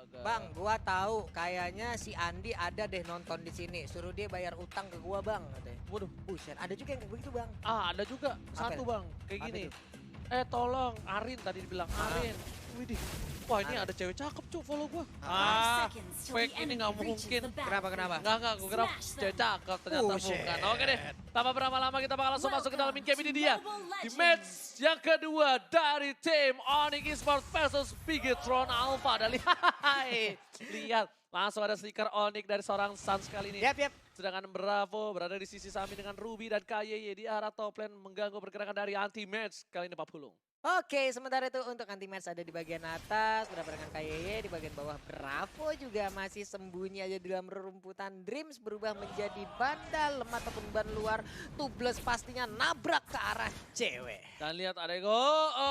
Astaga. Bang, gua tahu kayaknya si Andi ada deh nonton di sini. Suruh dia bayar utang ke gua, Bang, katanya. Waduh. Buset, ada juga yang kayak begitu, Bang. Ada juga. Satu Apa? bang. Kayak Apa gini. tuh? Tolong. Arin tadi dibilang. Arin. Widih. Wah ini ada cewek cakep cuy follow gua. Fake ini nggak mungkin. Kenapa? Enggak, gue kira cewek cakep ternyata bukan. Oke deh, tanpa berlama-lama kita bakal langsung masuk ke dalam in game ini dia. Di match yang kedua dari tim Onyx Esports versus Bigetron Alpha. Dan lihat, langsung ada stiker Onyx dari seorang Suns kali ini. Yap. Sedangkan Bravo berada di sisi samping dengan Ruby dan KYY di arah top lane mengganggu pergerakan dari anti-match. Kali ini Pak Pulung. Oke, sementara itu untuk anti match ada di bagian atas, berhadapan dengan KYY di bagian bawah. Bravo juga masih sembunyi aja di dalam rerumputan. Dreams berubah menjadi bandal lemah ataupun ban luar. Tubeless pastinya nabrak ke arah cewek. Dan lihat ada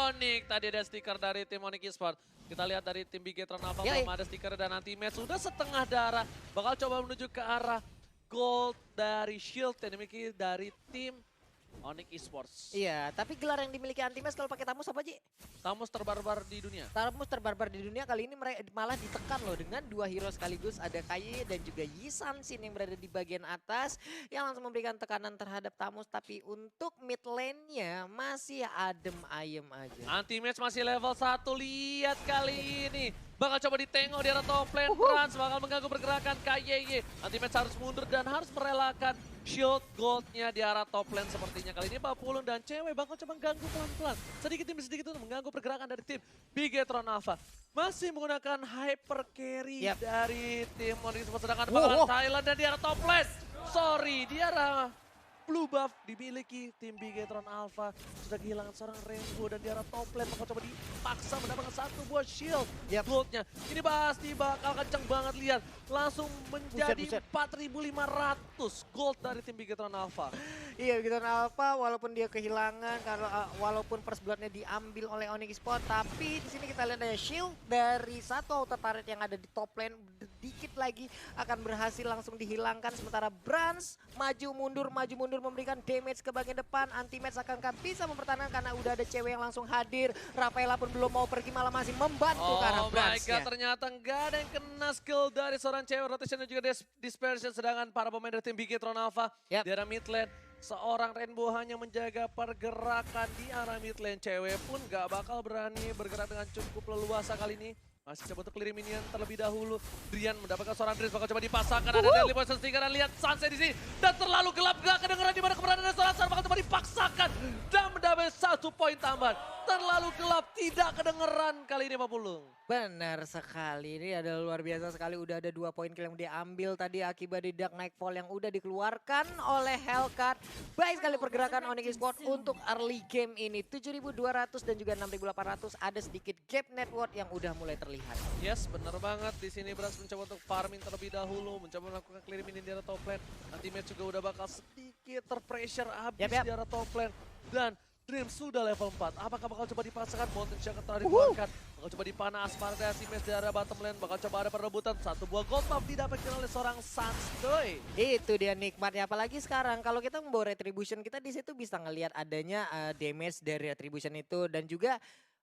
Onyx, tadi ada stiker dari tim Onyx Esports. Kita lihat dari tim Bigetron Alpha belum ada stiker dan anti-match. Sudah setengah darah, bakal coba menuju ke arah gold dari shield yang dimiliki dari tim Onyx Esports. Iya, tapi gelar yang dimiliki Antimas kalau pakai Tamus apa, Ji? Tamus terbarbar di dunia. Tamus terbarbar di dunia kali ini malah ditekan loh dengan dua hero sekaligus. Ada KY dan juga Yi Sansin yang berada di bagian atas yang langsung memberikan tekanan terhadap Tamus. Tapi untuk mid lane-nya masih adem ayem aja. Anti-match masih level 1, lihat kali ini. Bakal coba ditengok di arah top lane, Franz bakal mengganggu pergerakan KYY. Anti-match harus mundur dan harus merelakan shield goldnya di arah top lane sepertinya. Kali ini Pak Pulung dan cewek bakal coba mengganggu pelan-pelan. Sedikit demi sedikit untuk mengganggu pergerakan dari tim Bigetron Alpha. Masih menggunakan hyper carry dari tim Onyx Esports. Sedangkan bakalan Thailand dan di arah top lane. Sorry, di arah blue buff dimiliki tim Bigetron Alpha. Sudah kehilangan seorang Rainbow dan di arah top lane bakal coba dipaksa mendapatkan satu buah shield goldnya. Ini pasti bakal kenceng banget, lihat. Langsung menjadi 4.500 gold dari tim Bigetron Alpha. Iya, Bigetron Alpha walaupun dia kehilangan, walaupun first blood-nya diambil oleh Onyx Esports, tapi di sini kita lihat ada shield dari satu auto turret yang ada di top lane. Dikit lagi akan berhasil langsung dihilangkan, sementara Brans maju mundur memberikan damage ke bagian depan. Anti-match akankah bisa mempertahankan karena udah ada cewek yang langsung hadir. Rafaela pun belum mau pergi, malah masih membantu ke arah Brans. Oh my god, ternyata nggak ada yang kena skill dari seorang cewek. Rotation dan juga dispersion, sedangkan para pemain dari tim Bigetron Alpha di arah mid lane. Seorang Rainbow hanya menjaga pergerakan di arah mid lane. Cewek pun gak bakal berani bergerak dengan cukup leluasa kali ini. Masih coba untuk clear minion terlebih dahulu. Drian mendapatkan seorang Dreams bakal coba dipasangkan. Ada Deadly Poison Stinger dan lihat Sunset di sini. Dan terlalu gelap, gak kedengeran di mana keberadaan seorang Sunset bakal coba dipaksakan. Dan mendapatkan 1 poin tambahan. Terlalu gelap, tidak kedengeran kali ini Pak Pulung. Benar sekali, ini adalah luar biasa sekali. Udah ada 2 poin kill yang diambil tadi akibat di Dark Nightfall yang udah dikeluarkan oleh Hellcat. Baik sekali pergerakan Onyx Esports untuk early game ini. 7.200 dan juga 6.800, ada sedikit gap network yang udah mulai terlihat. Yes, benar banget. Di sini Brans mencoba untuk farming terlebih dahulu, mencoba melakukan clear minion di arah top lane. Anti-match juga udah bakal sedikit terpressure habis di arah top lane. Dan Dream sudah level 4. Apakah bakal coba dipaksakan? Mountain Shock telah dikeluarkan. Bakal coba dipanah Asparda Anti-match di arah bottom lane. Bakal coba ada perebutan. Satu buah gold buff didapatkan oleh seorang Suns, doy. Itu dia nikmatnya. Apalagi sekarang kalau kita membawa Retribution, kita di situ bisa ngelihat adanya damage dari Retribution itu. Dan juga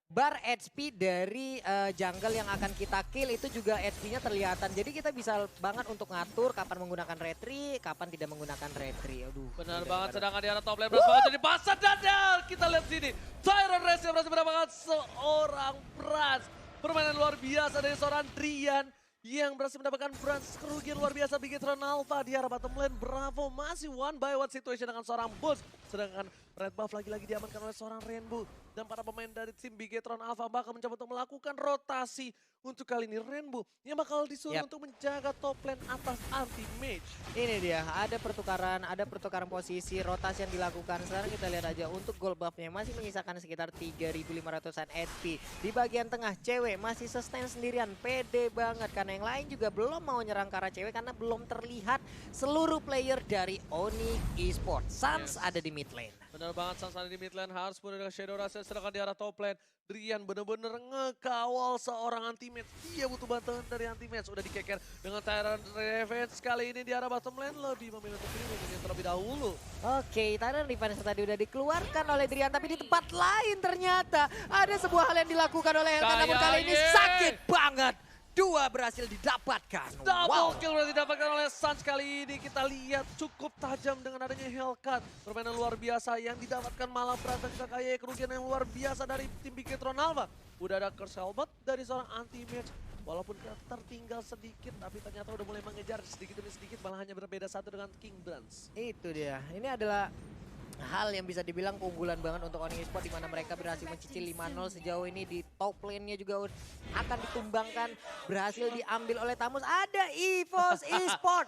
bar HP dari jungle yang akan kita kill itu juga HP-nya terlihatan. Jadi kita bisa banget untuk ngatur kapan menggunakan retri, kapan tidak menggunakan retri. Aduh. Benar banget, sedangkan di arah top lane Brans bakal jadi pasat dadal. Kita lihat sini, Tyron Race yang berhasil mendapatkan seorang Brans. Permainan luar biasa dari seorang Drian yang berhasil mendapatkan Brans. Kerugian luar biasa Bigetron Alpha di arah bottom lane. Bravo masih 1-by-1 situation dengan seorang Boost. Sedangkan red buff lagi-lagi diamankan oleh seorang Rainbow. Dan para pemain dari tim Bigetron Alpha bakal mencoba untuk melakukan rotasi. Untuk kali ini Rainbow yang bakal disuruh untuk menjaga top lane atas anti-mage. Ini dia, ada pertukaran posisi, rotasi yang dilakukan. Sekarang kita lihat aja untuk gold buff-nya masih menyisakan sekitar 3.500-an HP. Di bagian tengah cewek masih sustain sendirian, pede banget. Karena yang lain juga belum mau nyerang ke arah cewek karena belum terlihat seluruh player dari Onyx Esports. Suns ada di mid lane. Benar banget, Suns ada di mid lane, harus punya dengan Shadow Rush, sedangkan di arah top lane. Drian bener-bener ngekawal seorang anti-match. Dia butuh bantuan dari anti-match. Udah dikeker dengan Tyrant Revenge. Kali ini di arah bottom lane lebih memilih untuk ini terlebih dahulu. Oke, Tyrant Revenge tadi udah dikeluarkan oleh Drian. Tapi di tempat lain ternyata ada sebuah hal yang dilakukan oleh Hellcat. Namun kali ini sakit banget. 2 berhasil didapatkan. Double kill berarti didapatkan oleh Suns kali ini. Kita lihat cukup tajam dengan adanya Hellcat. Permainan luar biasa yang didapatkan malah berat dan juga kayak kerugian yang luar biasa dari tim Bigetron Alpha. Udah ada Curse Helmet dari seorang anti-match. Walaupun tertinggal sedikit, tapi ternyata udah mulai mengejar sedikit demi sedikit, malah hanya berbeda satu dengan King Brands. Itu dia. Ini adalah hal yang bisa dibilang keunggulan banget untuk Onyx Esports, di mana mereka berhasil mencicil 5-0 sejauh ini. Di top lane-nya juga akan ditumbangkan, berhasil diambil oleh Tamus. Ada EVOS Esports.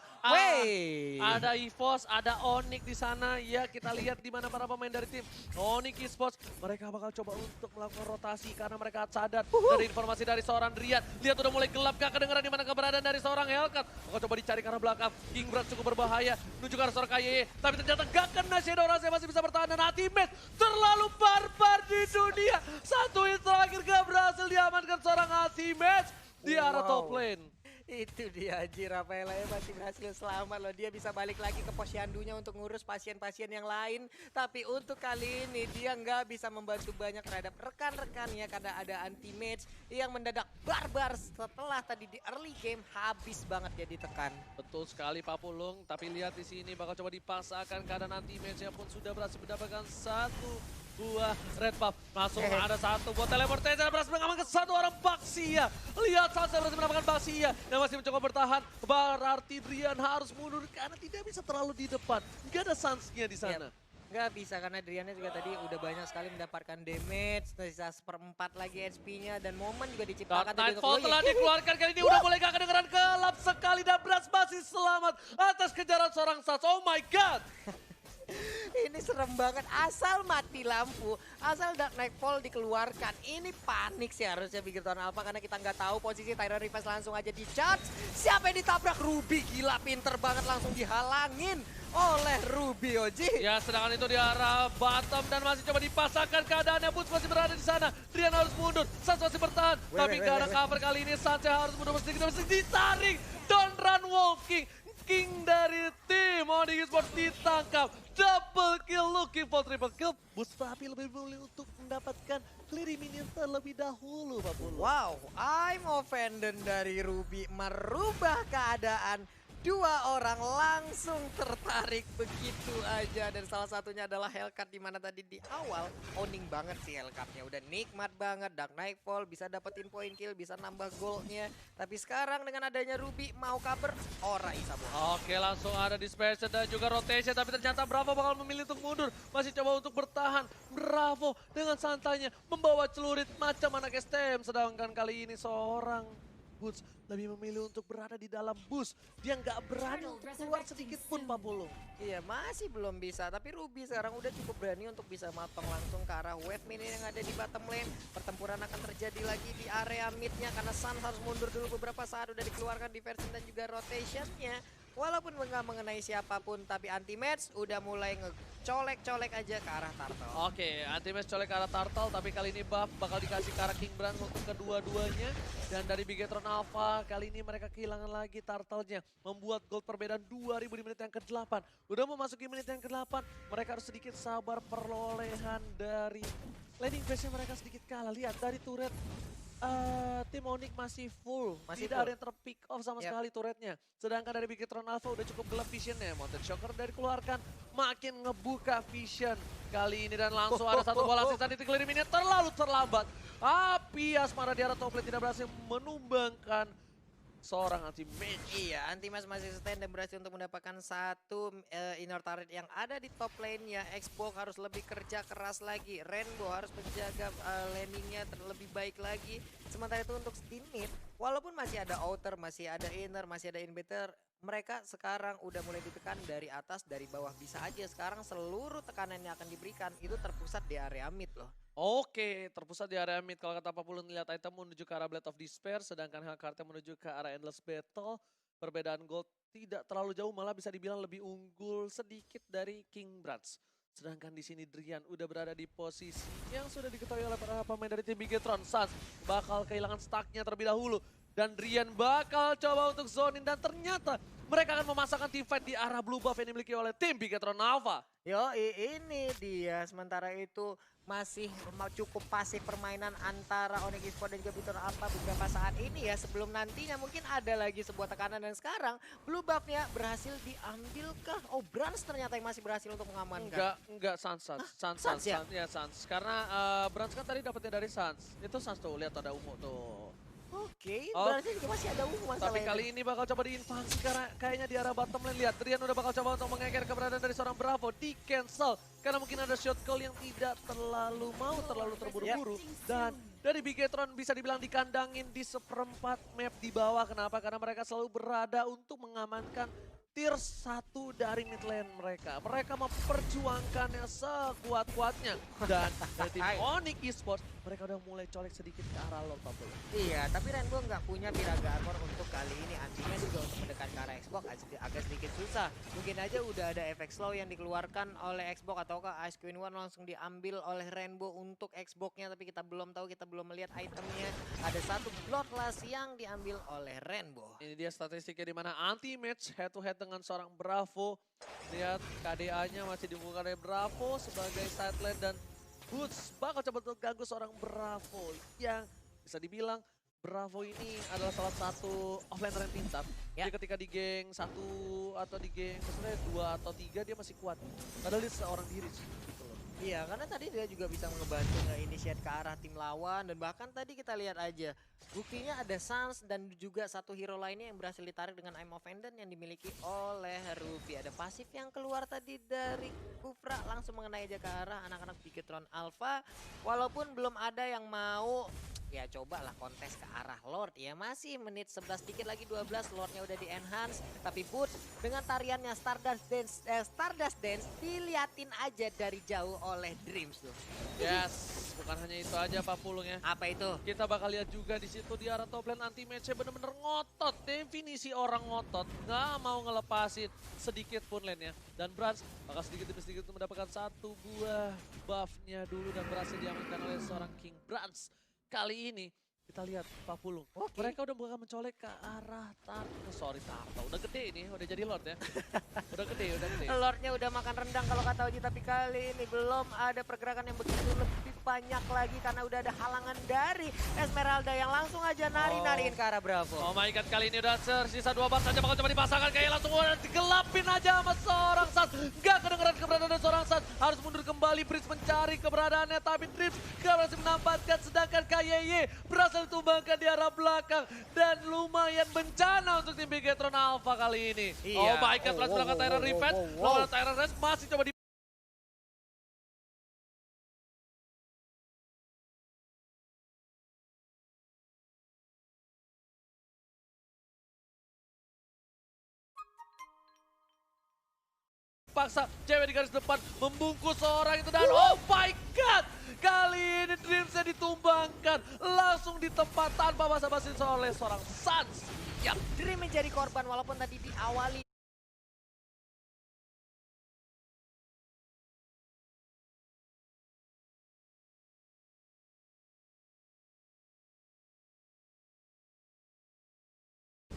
Ada EVOS, ada Onyx di sana. Ya, kita lihat di mana para pemain dari tim Onyx Esports. Mereka bakal coba untuk melakukan rotasi karena mereka sadar dari informasi dari seorang Rian. Lihat udah mulai gelap, gak kedengeran di mana keberadaan dari seorang Hellcat. Bakal coba dicari ke arah belakang. King Brand cukup berbahaya menuju ke arah seorang KYE, tapi ternyata gak kena Shadow Rush, masih bisa bertahan, dan Ultimate terlalu barbar di dunia. Satu hit terakhir gak berhasil diamankan seorang Ultimate di arah top lane. Itu dia, Rafaela masih berhasil selamat loh. Dia bisa balik lagi ke posyandunya untuk ngurus pasien-pasien yang lain. Tapi untuk kali ini dia nggak bisa membantu banyak terhadap rekan-rekannya karena ada anti-match yang mendadak barbar setelah tadi di early game habis banget dia ditekan. Betul sekali Pak Pulung, tapi lihat di sini bakal coba dipaksakan keadaan anti-match-nya pun sudah berhasil mendapatkan satu buah red buff. Langsung ada satu buat teleportation, berhasil mengamankan satu orang Baxia. Lihat Sansa berhasil mendapatkan Baxia yang masih mencoba bertahan. Berarti Drian harus mundur karena tidak bisa terlalu di depan. Gak ada Sansnya di sana. Nggak bisa karena Driannya juga tadi udah banyak sekali mendapatkan damage. Sisa 1/4 lagi HP-nya dan momen juga diciptakan. Dark Nightfall telah dikeluarkan kali ini, udah mulai gak kedengeran, gelap sekali, dan Bras masih selamat atas kejaran seorang Sans. Oh my god. Ini serem banget, asal mati lampu, asal Dark Nightfall dikeluarkan. Ini panik sih harusnya Bigetron Alpha karena kita nggak tahu posisi Tyron Rivas, langsung aja di-charge. Siapa yang ditabrak? Ruby, gila pinter banget, langsung dihalangin oleh Ruby, Oji. Ya, sedangkan itu di arah bottom dan masih coba dipasangkan keadaannya. Boots masih berada di sana. Drian harus mundur, Sans masih bertahan. Tapi nggak ada cover kali ini, Sans harus mundur sedikit, masih ditarik. Don't run walking. King dari tim Onyx Esports ditangkap. Double kill, looking for triple kill. Boots tapi lebih memilih untuk mendapatkan clearing minion terlebih dahulu, Pak Pulu. Wow, I'm offended dari Ruby merubah keadaan. 2 orang langsung tertarik begitu aja, dan salah satunya adalah Hellcat, di mana tadi di awal owning banget sih Hellcatnya, udah nikmat banget. Dark Nightfall bisa dapetin point kill, bisa nambah goldnya, tapi sekarang dengan adanya Ruby mau cover, ora isa boh. Oke, langsung ada dispersion dan juga rotation, tapi ternyata Bravo bakal memilih untuk mundur, masih coba untuk bertahan. Bravo dengan santainya membawa celurit macam anak STM, sedangkan kali ini seorang Boots lebih memilih untuk berada di dalam bus. Dia nggak berani untuk keluar sedikit pun, Pak Pulung. Iya, masih belum bisa. Tapi Ruby sekarang udah cukup berani untuk bisa matang langsung ke arah wave minion yang ada di bottom lane. Pertempuran akan terjadi lagi di area midnya karena Sun harus mundur dulu beberapa saat. Udah dikeluarkan diversion dan juga rotationnya. Walaupun nggak mengenai siapapun, tapi anti-match udah mulai ngecolek-colek aja ke arah Turtle. Oke, anti-match colek ke arah Turtle, tapi kali ini buff bakal dikasih ke arah King Brand untuk kedua-duanya. Dan dari Bigetron Alpha, kali ini mereka kehilangan lagi Turtle-nya. Membuat gold perbedaan 2000 di menit yang ke-8. Udah memasuki menit yang ke-8, mereka harus sedikit sabar, perolehan dari landing phase-nya mereka sedikit kalah. Lihat dari turret. Tim Onyx masih full, tidak ada yang terpick off sama sekali turretnya. Sedangkan dari Bigetron Alpha udah cukup gelap visionnya. Mountain Shocker dari dikeluarkan, makin ngebuka vision kali ini, dan langsung ada satu bola sisa di clearing minion terlalu terlambat. Api Asmara di arah top lane tidak berhasil menumbangkan seorang anti-match. Iya, anti-match masih stand dan berhasil untuk mendapatkan satu inner turret yang ada di top lane-nya. Xbox harus lebih kerja keras lagi. Rainbow harus menjaga landing-nya lebih baik lagi. Sementara itu untuk di mid, walaupun masih ada outer, masih ada inner, masih ada inhibitor, mereka sekarang udah mulai ditekan dari atas, dari bawah. Bisa aja sekarang seluruh tekanan yang akan diberikan itu terpusat di area mid loh. Oke, terpusat di area mid. Kalau kata Pak Pulun, lihat item menuju ke arah Blade of Despair, sedangkan Hellcat menuju ke arah Endless Battle. Perbedaan gold tidak terlalu jauh, malah bisa dibilang lebih unggul sedikit dari King Brands. Sedangkan di sini Drian udah berada di posisi yang sudah diketahui oleh para pemain dari tim Bigetron. Sans bakal kehilangan stacknya terlebih dahulu. Dan Drian bakal coba untuk zonin, dan ternyata mereka akan memasangkan team fight di arah blue buff yang dimiliki oleh tim Bigetron Alpha. Ini dia. Sementara itu masih cukup pasif permainan antara Onyx Esports dan juga Victor Alpha beberapa saat ini ya. Sebelum nantinya mungkin ada lagi sebuah tekanan dan sekarang blue buff-nya berhasil diambilkah? Oh, Brans ternyata yang masih berhasil untuk mengamankan. Enggak Sans, Sans ya? Ya Sans. Karena Brans kan tadi dapetnya dari Sans. Itu Sans tuh, lihat ada ungu tuh. Oke, Oh, berarti juga masih ada masalah tapi kali ini bakal coba diinvasi karena kayaknya di arah bottom lane. Lihat, Rian udah bakal coba untuk mengeker keberadaan dari seorang Bravo. Di cancel karena mungkin ada shot call yang tidak terlalu terburu-buru. Dan dari Bigetron bisa dibilang dikandangin di seperempat map di bawah. Kenapa? Karena mereka selalu berada untuk mengamankan tier 1 dari mid lane mereka. Mereka memperjuangkannya sekuat-kuatnya. Dan dari tim Onyx Esports, mereka udah mulai colek sedikit ke arah Lord Bubble. Iya, tapi Rainbow nggak punya Piraga Armor untuk kali ini. Artinya juga untuk mendekat ke arah Xbox agak sedikit susah. Mungkin aja udah ada efek slow yang dikeluarkan oleh Xbox ataukah Ice Queen One langsung diambil oleh Rainbow untuk Xbox-nya. Tapi kita belum tahu, kita belum melihat itemnya. Ada satu Bloodlust yang diambil oleh Rainbow. Ini dia statistiknya di mana anti-match head to head dengan seorang Bravo. Lihat KDA-nya masih dibuka oleh Bravo sebagai side lane dan Boots bakal coba untuk ganggu seorang Bravo yang bisa dibilang Bravo ini adalah salah satu offlane yang pintar. Ya. Dia ketika di geng 1 atau di geng maksudnya 2 atau 3 dia masih kuat. Padahal dia seorang diri gitu loh. Iya, karena tadi dia juga bisa ngebantu nge-initiate ke arah tim lawan. Dan bahkan tadi kita lihat aja, buktinya ada Sans dan juga satu hero lainnya yang berhasil ditarik dengan Aim of Enden yang dimiliki oleh Ruby. Ada pasif yang keluar tadi dari Kufra langsung mengenai aja ke arah anak-anak Bigetron Alpha. Walaupun belum ada yang mau ya cobalah kontes ke arah Lord ya, masih menit 11 dikit lagi 12 Lordnya udah di enhance, tapi Boots dengan tariannya Stardust Dance diliatin aja dari jauh oleh Dreams tuh. Yes, bukan hanya itu aja Pak Pulung ya. Apa itu? Kita bakal lihat juga di situ di arah top lane anti-match-nya bener-bener ngotot. Definisi orang ngotot, nggak mau ngelepasin sedikit pun lane-nya. Dan Brans bakal sedikit demi sedikit mendapatkan satu buah buff-nya dulu dan berhasil diamankan oleh seorang King Brans. Kali ini kita lihat Pak Pulung. Oke. Mereka udah bakal mencolek ke arah Tarta. Udah gede ini, udah jadi Lord ya. Udah gede. Lordnya udah makan rendang kalau kata Oji, tapi kali ini belum ada pergerakan yang begitu lebih banyak lagi karena udah ada halangan dari Esmeralda yang langsung aja nari-nariin ke arah Bravo. Oh my god, kali ini udah tersisa 2 bar saja bakal coba dipasangkan kayak langsung udah digelapin aja sama seorang Sans. Gak kedengeran keberadaan dari seorang Sans. Harus mundur kembali, Prince mencari keberadaannya tapi Dreams gak berhasil menampatkan, sedangkan KYY berhasil ditumbangkan di arah belakang dan lumayan bencana untuk tim Bigetron Alpha kali ini. Iya. Oh my god, berhasil melakukan Tyrant Revenge, lawan Tyrant Rest masih coba paksa cewek di garis depan membungkus seorang itu dan oh my god, kali ini Dreamsnya ditumbangkan langsung di tempat tanpa basa-basi oleh seorang Sans. Yap, Dream menjadi korban walaupun tadi diawali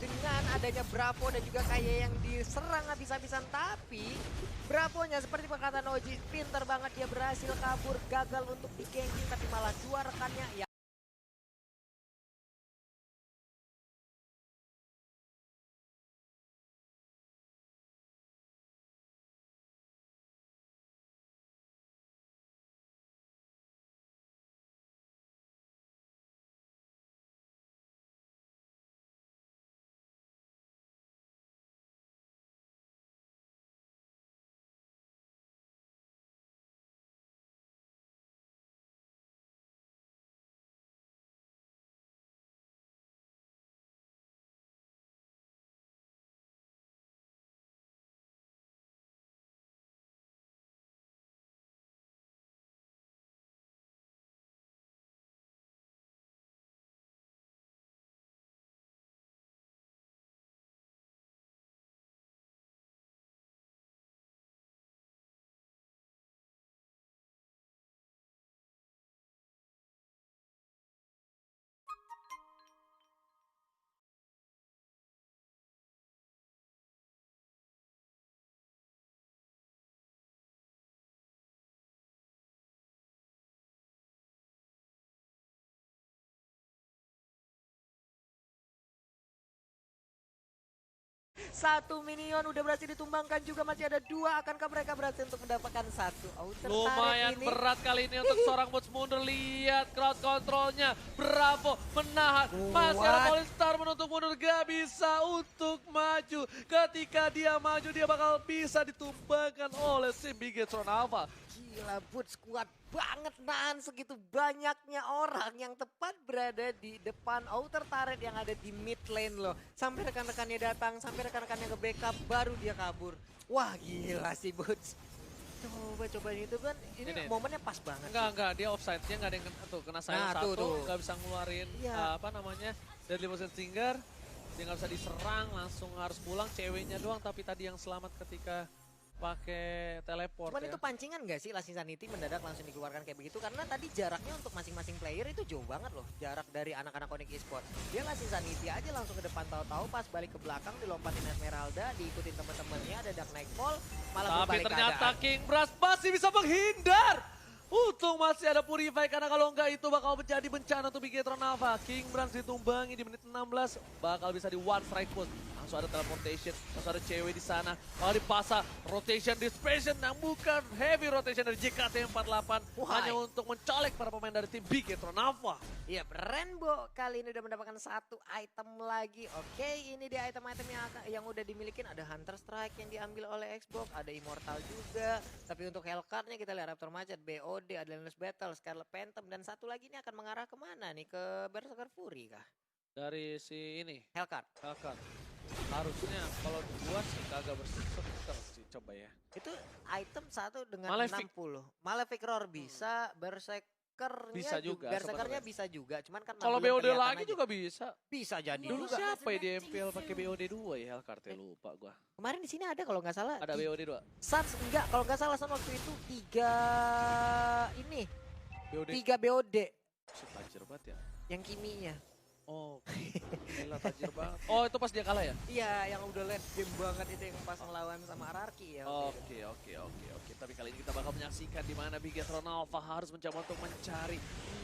dengan adanya Bravo dan juga kayak yang diserang habis-habisan, tapi Bravonya seperti perkataan Oji, pinter banget, dia berhasil kabur, gagal untuk di ganking tapi malah dua rekannya ya Satu minion udah berhasil ditumbangkan juga, masih ada 2. Akankah mereka berhasil untuk mendapatkan 1 outer turret Lumayan ini? berat kali ini untuk seorang Boots mundur. Lihat crowd controlnya. Bravo menahan. Masih ada Polystar menuntut mundur. Gak bisa untuk maju. Ketika dia maju dia bakal bisa ditumbangkan oleh si Bigetron Alpha. Gila, Boots kuat banget nahan segitu banyaknya orang yang tepat berada di depan outer turret yang ada di mid lane loh. Sampai rekan-rekannya datang, sampai rekan-rekannya ke-backup, baru dia kabur. Wah gila sih Boots. Coba itu kan, ini momennya pas banget. Enggak, dia offside. Dia nggak ada yang kena sayang satu, nggak bisa ngeluarin Deadly Poison Stinger. Dia nggak bisa diserang, langsung harus pulang. Ceweknya doang, tapi tadi yang selamat ketika pakai teleport. Cuman ya. itu pancingan gak sih Lasting Sanity mendadak langsung dikeluarkan kayak begitu? Karena tadi jaraknya untuk masing-masing player itu jauh banget loh. Jarak dari anak-anak Onyx Esports. Dia Lasting Sanity aja langsung ke depan, tahu-tahu pas balik ke belakang dilompatin Esmeralda, diikutin teman-temannya, ada Dark Nightfall, malah Tapi berbalik ternyata keadaan. King Brass masih bisa menghindar. Untung masih ada Purify karena kalau enggak itu bakal menjadi bencana untuk Bigetron Alpha. King Brands ditumbangi di menit 16 bakal bisa di one strike push. Langsung ada teleportation, langsung ada cewek di sana. Kalau dipasang rotation dispersion yang bukan heavy rotation dari JKT48 hanya untuk mencolek para pemain dari tim Bigetron Alpha. Iya, Rainbow kali ini udah mendapatkan 1 item lagi. Oke, ini dia item-item yang udah dimilikin. Ada Hunter Strike yang diambil oleh Xbox, ada Immortal juga. Tapi untuk Hellcard-nya kita lihat Raptor Macet, BOD, ada Endless Battle, Scarlet Phantom, dan satu lagi ini akan mengarah kemana nih? Ke Berserker Fury kah? Dari si ini, Hellcard. harusnya kalau gua sih kagak berseker sih, coba ya. Itu item 1 dengan Malefic. 60. Malefic Roar bisa, Berserkernya Bisa juga Berserkernya sebenarnya. bisa juga, cuman kan Kalau belum BOD kelihatan lagi aja. juga bisa. Bisa jadi Dulu juga. siapa ya di MPL pakai BOD 2 ya Hellcard ya, lupa gua. Kemarin di sini ada kalau nggak salah. Ada BOD 2. Suns enggak, kalau nggak salah Suns waktu itu 3 ini, BOD 3 BOD tajir banget ya. yang kiminya. Oh, gila tajir banget. Oh, itu pas dia kalah ya? Iya, yang udah late game banget itu yang pas ngelawan sama Ararki ya. Oke. Tapi kali ini kita bakal menyaksikan di mana Bigetron Alpha harus mencoba untuk mencari,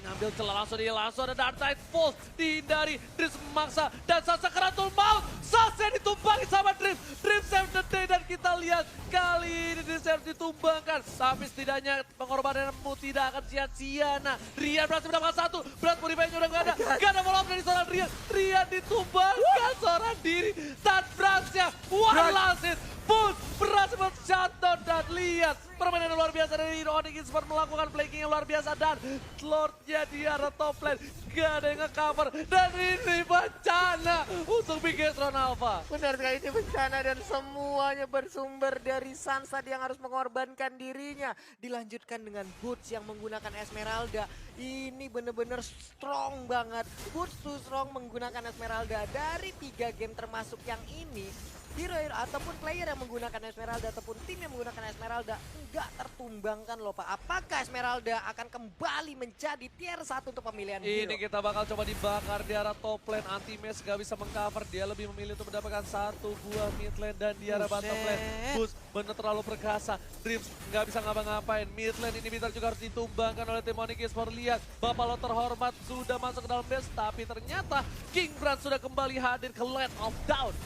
ngambil celah langsung ada Dark Nightfall, dihindari, Drift memaksa, dan Sasa Keratul Maut, Sasa ditumpangi sama Drift save the day, dan kita lihat kali ini Drift ditumbangkan, tapi setidaknya pengorbananmu tidak akan sia-sia. Nah, Rian berhasil mendapatkan 1, berat Purify-nya udah gak ada follow up dari seorang Rian ditumbangkan seorang diri, dan Bransnya one last hit. Boots berhasil men-shutdown, dan lihat permainan yang luar biasa dari Onyx Esports melakukan flanking yang luar biasa, dan Lordnya di arah top lane gak ada yang nge-cover, dan ini bencana untuk Bigetron Alpha. Benar sekali, ini bencana dan semuanya bersumber dari Sansa yang harus mengorbankan dirinya. Dilanjutkan dengan Boots yang menggunakan Esmeralda. Ini bener-bener strong banget. Boots tuh strong menggunakan Esmeralda dari 3 game termasuk yang ini. Hero ataupun player yang menggunakan Esmeralda ataupun tim yang menggunakan Esmeralda enggak tertumbangkan loh Pak. Apakah Esmeralda akan kembali menjadi tier 1 untuk pemilihan hero? Ini kita bakal coba dibakar di arah top lane. Anti-Mesh gak bisa mengcover. Dia lebih memilih untuk mendapatkan 1 buah mid lane, dan di arah bottom lane Boots bener terlalu perkasa. Dreams gak bisa ngapa-ngapain. Mid lane ini Bitar juga harus ditumbangkan oleh tim Onyx Esports. Lihat, Bapak lo terhormat sudah masuk ke dalam base, tapi ternyata King Brand sudah kembali hadir ke Land of Down.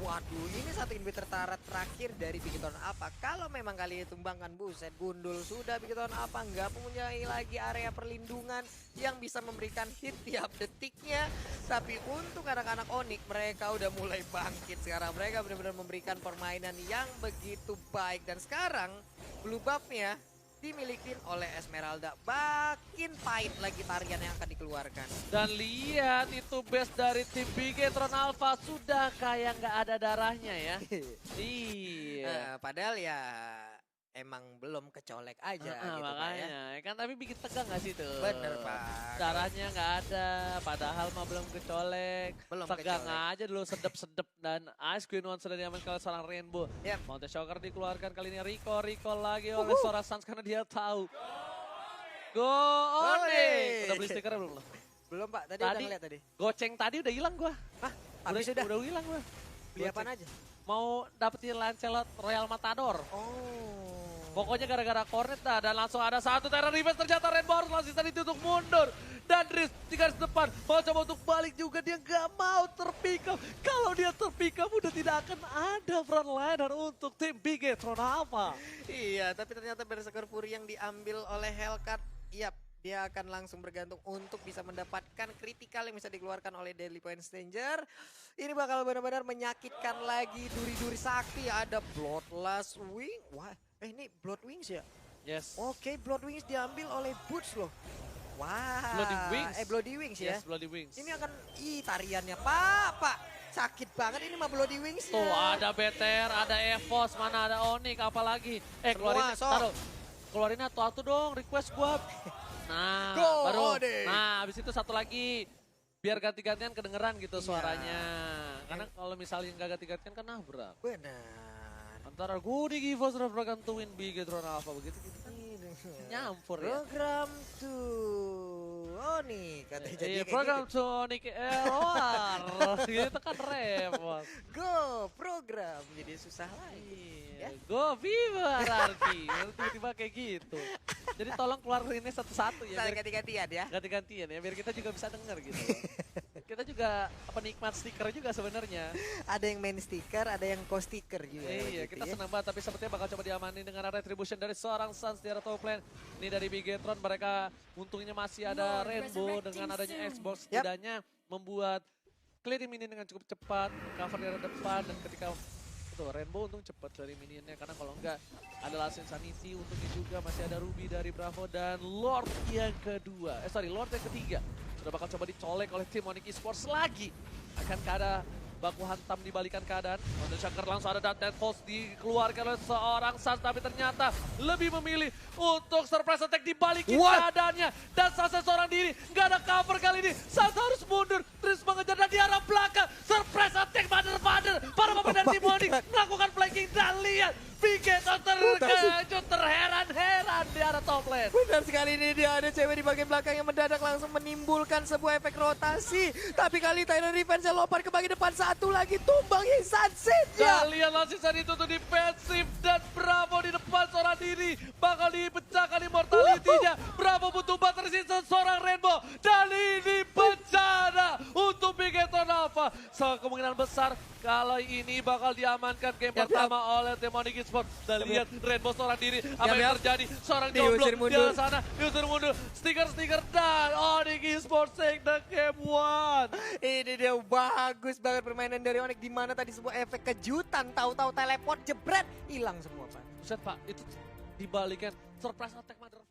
Waduh, ini satu inhibitor tarat terakhir dari Bigetron Alpha. Kalau memang kali ini tumbangkan, buset, gundul sudah Bigetron Alpha. Nggak mempunyai lagi area perlindungan yang bisa memberikan hit tiap detiknya. Tapi untuk anak-anak Onyx, mereka udah mulai bangkit sekarang. Mereka benar-benar memberikan permainan yang begitu baik. Dan sekarang, blue buff-nya dimiliki oleh Esmeralda. Makin pahit lagi tarian yang akan dikeluarkan. Dan lihat itu base dari tim Bigetron Alpha sudah kayak nggak ada darahnya ya. Iya. Padahal ya emang belum kecolek aja gitu makanya Pak ya. kan, tapi bikin tegang gak sih tuh? Bener Pak. Darahnya nggak ada, padahal mah belum kecolek. Belum tegang kecolek. aja dulu, sedep-sedep, dan Ice Queen One sudah diamankan oleh seorang Rainbow. Yep. Mountain Shocker dikeluarkan kali ini, Rico lagi oleh seorang Suns karena dia tahu. Go Onyx! Udah beli stikernya belum lo? Belum Pak, tadi udah ngeliat tadi. Goceng tadi udah hilang gua. Hah? Habis sudah? Udah hilang gua. Beli apaan aja? Mau dapetin Lancelot Royal Matador. Oh. Pokoknya gara-gara cornet dah, dan langsung ada 1 Terra Defense, ternyata Rainbow harus langsung tadi untuk mundur. dan Riz di garis depan. Mau coba untuk balik juga, dia nggak mau terpick up. Kalau dia terpick up udah tidak akan ada frontliner untuk tim Bigetron apa. Iya, tapi ternyata Berserker Fury yang diambil oleh Hellcat, yap, dia akan langsung bergantung untuk bisa mendapatkan kritikal yang bisa dikeluarkan oleh Deadly Point Stranger. Ini bakal benar-benar menyakitkan lagi duri-duri sakti. Ada Bloodlust Wing. Wah, ini Blood Wings ya? Yes. Oke, Blood Wings diambil oleh Boots loh. Wah. Bloody Wings. Bloody Wings ya? Yes, Bloody Wings. Ini akan, tariannya Pak. Sakit banget ini mah Bloody Wings ya. Tuh ada BTR, ada EVOS, mana ada Onyx, apalagi. Semua, Taruh. Keluarin atu dong, request gua. Nah, Go, baru. Ode. Nah, habis itu satu lagi. Biar ganti-gantian kedengeran gitu Iya. suaranya. Karena kalau misalnya nggak ganti-gantian kan nabrak. Benar. Antara gue di Givos representuin Bigetron Alpha begitu gitu kan. Nyampur ya. Program tuh. Oh nih, katanya jadi Iya, kayak program gitu. Sonic Error. Gitu kan repot. Go, program. Jadi susah lagi. Iya, go Viva Rarki. Tiba-tiba kayak gitu. Jadi tolong keluarin ini satu-satu ya. Saling biar- ganti-gantian ya. Ganti-gantian ya, biar kita juga bisa denger gitu. Kita juga penikmat stiker juga sebenarnya. Ada yang main stiker, ada yang co-stiker juga. Iya, gitu kita ya. senang banget, tapi sepertinya bakal coba diamani dengan retribution dari seorang Suns di area top lane. Ini dari Bigetron, mereka untungnya masih ada Rainbow dengan adanya Xbox. Yap. Setidaknya membuat clearing minion dengan cukup cepat, cover di area depan, dan ketika itu Rainbow untung cepat dari minionnya, karena kalau enggak ada Last Insanity, untungnya juga masih ada Ruby dari Bravo dan Lord yang kedua. Lord yang ketiga. Sudah bakal coba dicolek oleh tim Onyx Esports lagi. Akankah ada baku hantam dibalikan keadaan? Untuk Shaker langsung ada Death Pulse dikeluarkan oleh seorang Sans, tapi ternyata lebih memilih untuk surprise attack dibalikin keadaannya. Dan Sans seorang diri, nggak ada cover kali ini. Sans harus mundur, terus mengejar dan di arah belakang. Surprise attack mother. Para pemain dari tim Onyx melakukan flanking dan lihat Bigetron terkejut, terheran-heran di arah top lane. Benar sekali, ini dia ada cewek di bagian belakang yang mendadak langsung menimbulkan sebuah efek rotasi. Tapi kali Tyler Revenge lompat ke bagian depan, satu lagi tumbang Insansitnya. Kalian langsung saat itu tuh defensif dan Bravo di depan seorang diri. Bakal dipecahkan immortality-nya. Bravo butuh battery seorang Rainbow. Dan ini bencana untuk Bigetron Alpha. Kemungkinan besar kalau ini bakal diamankan game pertama oleh tim Onyx Esports. Dan lihat Rainbow seorang diri. Apa yang terjadi? Seorang jomblo di arah sana. Diusir mundur. Stiker-stiker dan Onyx Esports take the game 1. Ini dia bagus banget permainan dari Onyx, di mana tadi sebuah efek kejutan, tahu-tahu teleport jebret hilang semua, Pak. Buset Pak, itu dibalikan surprise attack mother